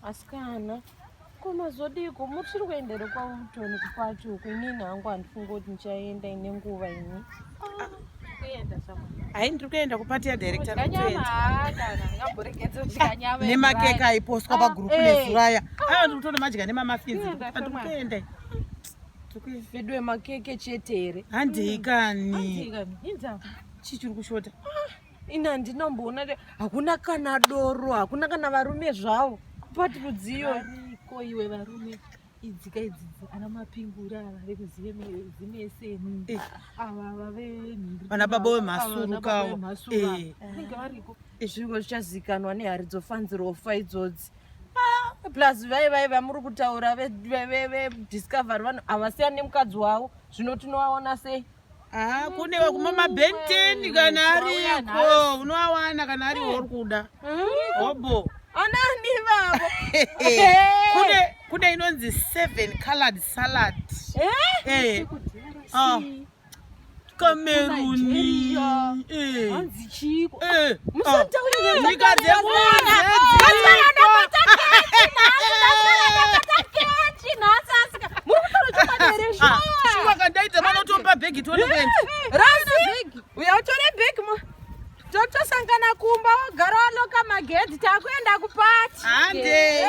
Asikana komazodiko muchiri kuendera kwautoni kupacho inini hangu handifunga kuti ndichaenda ine nguva ini. Hai ndiri kuenda kupati yadirector nemakeka nemakeka aipostwa pagurupu nezuraya aiwa ndiri kutoona madya nemamafinzi ndiri kuenda vedwe makeke chete here handikani chichiri kushota ina ndinomboona hakuna kana doro hakuna kana varume zvavo pati rudziyo ko iwe varume idzika idzidzi ana mapingura vari kuzimeseni ava vave vana baba vemasuru kawo vanenge variko zviro zvichazikanwa nehari dzofanzirofa idzodzi plus vai muri kutaura vediscovery vanhu havasiyana nemukadzi wavo zvino tinovaona sei kunewa kuma maBen10 kana ariko unowawana kana ari uri kuda hobo anani vavo kune inonzi 7 colored salad kameruni hanzi chiko nyika dzekuakandaita vanotopa bhegi tonoenda rasi uyatore bhegi totosangana kumba wogara waloka magedhi takuenda kupati handei